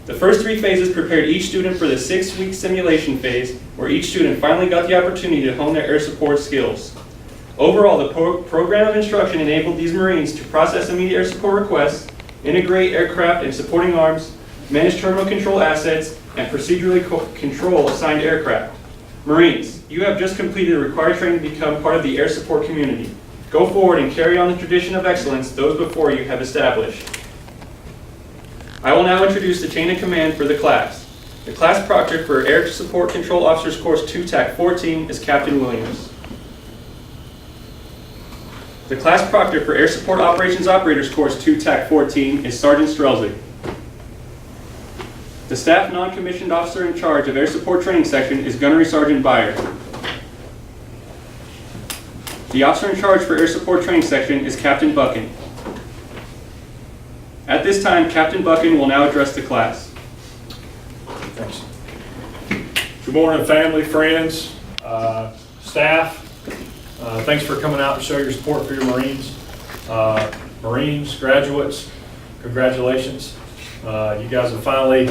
The first 3 phases prepared each student for the 6-week simulation phase, where each student finally got the opportunity to hone their air support skills. Overall, the program of instruction enabled these Marines to process immediate air support requests, integrate aircraft and supporting arms, manage terminal control assets, and procedurally control assigned aircraft. Marines, you have just completed the required training to become part of the air support community. Go forward and carry on the tradition of excellence those before you have established. I will now introduce the chain of command for the class. The class proctor for Air Support Control Officers Course 2 TAC 14 is Captain Williams. The class proctor for Air Support Operations Operators Course 2 TAC 14 is Sergeant Strelzig. The staff non-commissioned officer in charge of Air Support Training Section is Gunnery Sergeant Beyer. The officer in charge for Air Support Training Section is Captain Buchan. At this time, Captain Buchan will now address the class. Thanks. Good morning, family, friends, staff. Thanks for coming out and show your support for your Marines. Marines, graduates, congratulations. You guys have finally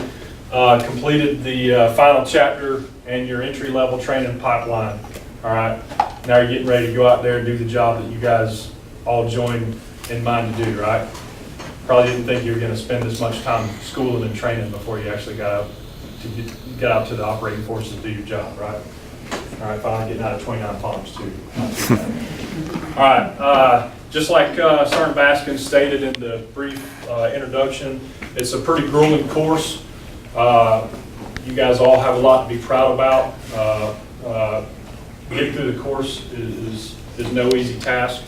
completed the final chapter and your entry-level training pipeline. All right, now you're getting ready to go out there and do the job that you guys all joined in mind to do, right? Probably didn't think you were going to spend this much time schooling and training before you actually got out to the operating forces to do your job, right? All right, finally getting out of 29 palms too. All right, just like Sergeant Baskin stated in the brief introduction, it's a pretty grueling course. You guys all have a lot to be proud about. Getting through the course is no easy task.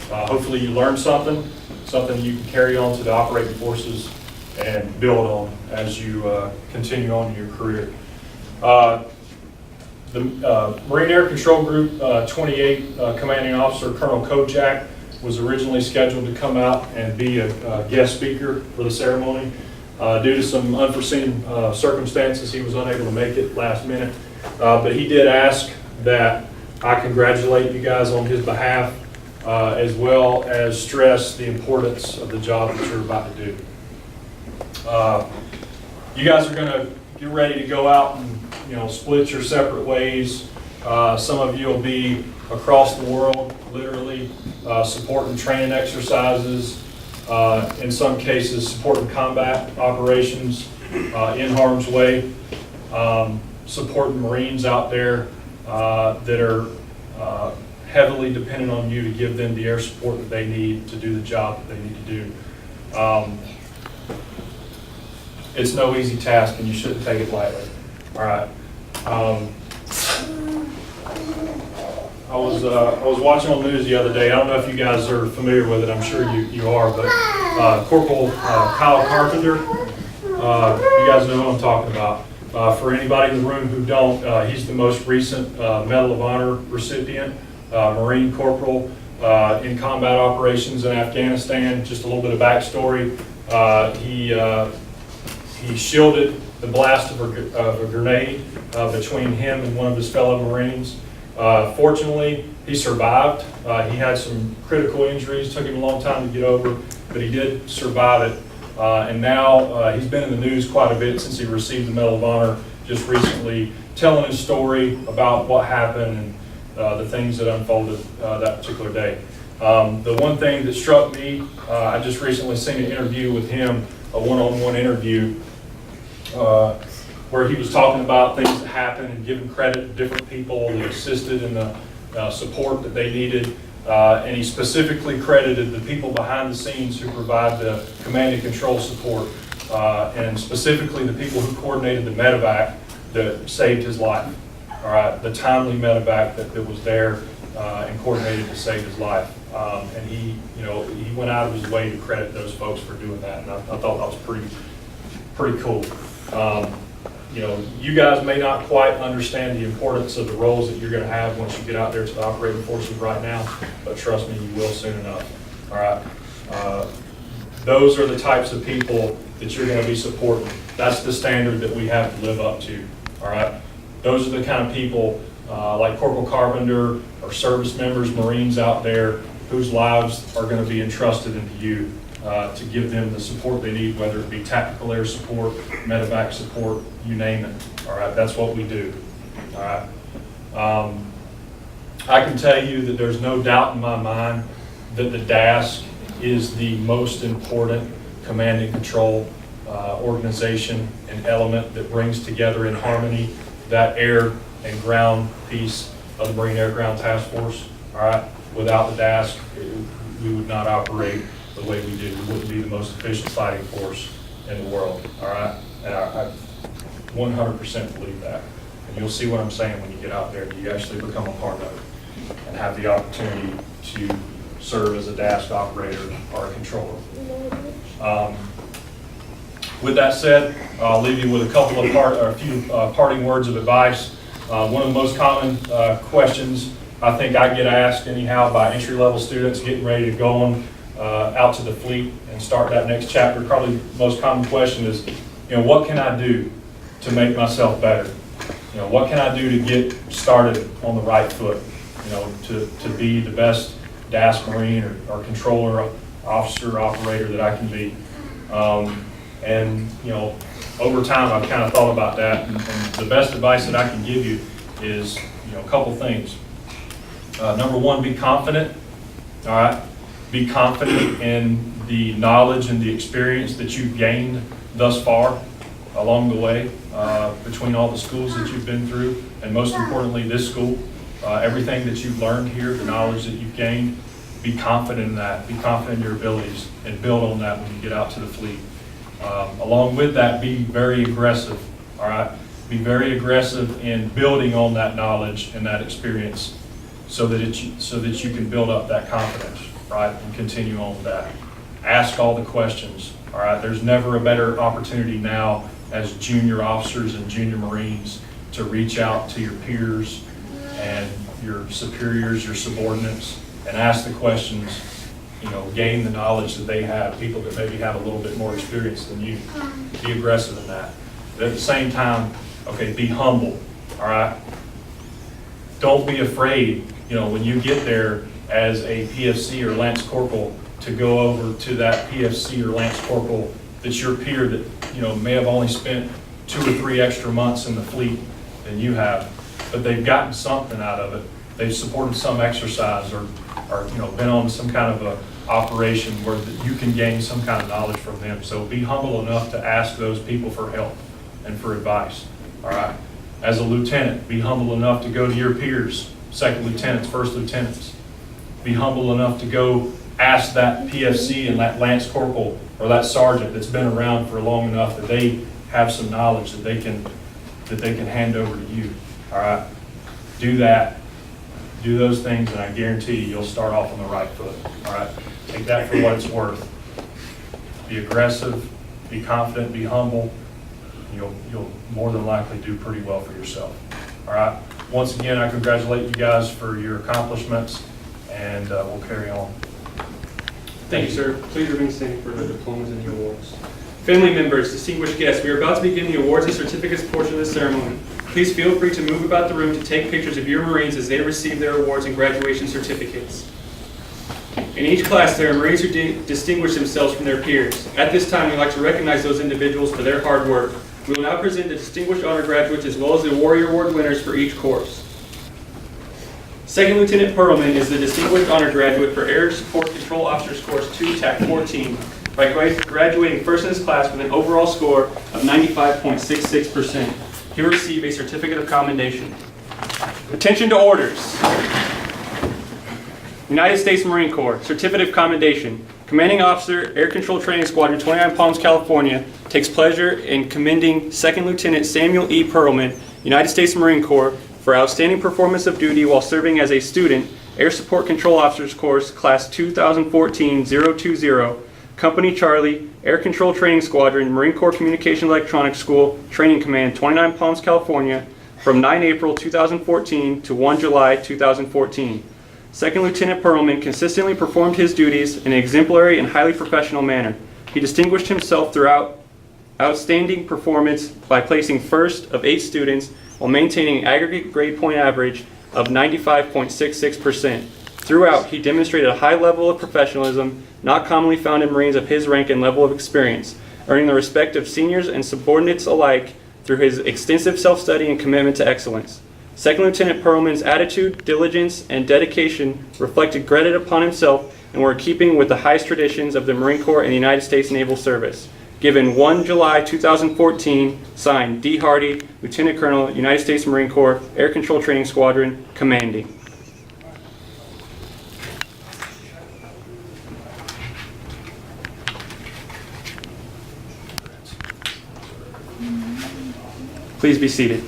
Hopefully you learn something you can carry on to the operating forces and build on as you continue on in your career. The Marine Air Control Group 28 Commanding Officer Colonel Kojak was originally scheduled to come out and be a guest speaker for the ceremony. Due to some unforeseen circumstances, he was unable to make it last minute, but he did ask that I congratulate you guys on his behalf, as well as stress the importance of the job that you're about to do. You guys are going to get ready to go out and split your separate ways. Some of you will be across the world, literally supporting training exercises, in some cases supporting combat operations in harm's way, supporting Marines out there that are heavily dependent on you to give them the air support that they need to do the job that they need to do. It's no easy task, and you shouldn't take it lightly. All right. I was watching on the news the other day. I don't know if you guys are familiar with it. I'm sure you are, but Corporal Kyle Carpenter. You guys know what I'm talking about. For anybody in the room who don't, he's the most recent Medal of Honor recipient, Marine Corporal in combat operations in Afghanistan. Just a little bit of backstory. He shielded the blast of a grenade between him and one of his fellow Marines. Fortunately, he survived. He had some critical injuries, took him a long time to get over, but he did survive it. And now he's been in the news quite a bit since he received the Medal of Honor just recently, telling his story about what happened and the things that unfolded that particular day. The one thing that struck me, I just recently seen an interview with him, a one-on-one interview, where he was talking about things that happened and giving credit to different people that assisted in the support that they needed. And he specifically credited the people behind the scenes who provide the command and control support, and specifically the people who coordinated the medevac that saved his life. All right, the timely medevac that was there and coordinated to save his life. And he went out of his way to credit those folks for doing that, and I thought that was pretty cool. You guys may not quite understand the importance of the roles that you're going to have once you get out there to the operating forces right now, but trust me, you will soon enough. All right. Those are the types of people that you're going to be supporting. That's the standard that we have to live up to. All right. Those are the kind of people like Corporal Carpenter or service members, Marines out there, whose lives are going to be entrusted into you. to give them the support they need, whether it be tactical air support, medevac support, you name it. All right, that's what we do. All right. I can tell you that there's no doubt in my mind that the DASC is the most important command and control organization and element that brings together in harmony that air and ground piece of the Marine Air Ground Task Force. All right, without the DASC, we would not operate the way we do. We wouldn't be the most efficient fighting force in the world. All right, and I 100% believe that. And you'll see what I'm saying when you get out there and you actually become a part of it and have the opportunity to serve as a DASC operator or a controller. With that said, I'll leave you with a few parting words of advice. One of the most common questions I think I get asked anyhow by entry-level students getting ready to go on out to the fleet and start that next chapter. Probably the most common question is, what can I do to make myself better? What can I do to get started on the right foot? To be the best DASC Marine or controller, officer, operator that I can be. Over time I've kind of thought about that, and the best advice that I can give you is, a couple things. Number one, be confident. All right, be confident in the knowledge and the experience that you've gained thus far along the way between all the schools that you've been through, and most importantly, this school. Everything that you've learned here, the knowledge that you've gained, be confident in that. Be confident in your abilities and build on that when you get out to the fleet. Along with that, be very aggressive. All right, be very aggressive in building on that knowledge and that experience, so that you can build up that confidence, right, and continue on with that. Ask all the questions. All right, there's never a better opportunity now as junior officers and junior Marines to reach out to your peers and your superiors, your subordinates, and ask the questions. Gain the knowledge that they have, people that maybe have a little bit more experience than you. Be aggressive in that. But at the same time, be humble, all right? Don't be afraid, when you get there as a PFC or Lance Corporal, to go over to that PFC or Lance Corporal that's your peer that, may have only spent 2 or 3 extra months in the fleet than you have, but they've gotten something out of it. They've supported some exercise or been on some kind of a operation where you can gain some kind of knowledge from them. So be humble enough to ask those people for help and for advice. All right. As a lieutenant, be humble enough to go to your peers, second lieutenants, first lieutenants. Be humble enough to go ask that PFC and that Lance Corporal or that sergeant that's been around for long enough that they have some knowledge that they can hand over to you. All right. Do that. Do those things, and I guarantee you'll start off on the right foot. All right, take that for what it's worth. Be aggressive, be confident, be humble. You'll more than likely do pretty well for yourself. All right. Once again, I congratulate you guys for your accomplishments, and we'll carry on. Thank you, sir. Please remain standing for the diplomas and the awards. Family members, distinguished guests, we are about to begin the awards and certificates portion of the ceremony. Please feel free to move about the room to take pictures of your Marines as they receive their awards and graduation certificates. In each class, there are Marines who distinguish themselves from their peers. At this time, we'd like to recognize those individuals for their hard work. We will now present the Distinguished Honor Graduates as well as the Warrior Award winners for each course. Second Lieutenant Perlman is the Distinguished Honor Graduate for Air Support Control Officers Course 2, TAC 14, by graduating first in his class with an overall score of 95.66%. He will receive a certificate of commendation. Attention to orders. United States Marine Corps, Certificate of Commendation. Commanding Officer, Air Control Training Squadron, 29 Palms, California, takes pleasure in commending Second Lieutenant Samuel E. Perlman, United States Marine Corps, for outstanding performance of duty while serving as a student, Air Support Control Officers Course, Class 2014-020, Company Charlie, Air Control Training Squadron, Marine Corps Communication Electronics School, Training Command, 29 Palms, California, from 9 April 2014 to 1 July 2014. Second Lieutenant Perlman consistently performed his duties in an exemplary and highly professional manner. He distinguished himself throughout outstanding performance by placing first of 8 students while maintaining an aggregate grade point average of 95.66%. Throughout, he demonstrated a high level of professionalism not commonly found in Marines of his rank and level of experience, earning the respect of seniors and subordinates alike through his extensive self-study and commitment to excellence. Second Lieutenant Perlman's attitude, diligence, and dedication reflected credit upon himself and were in keeping with the highest traditions of the Marine Corps and the United States Naval Service. Given 1 July 2014, signed D. Hardy, Lieutenant Colonel, United States Marine Corps, Air Control Training Squadron, commanding. Please be seated.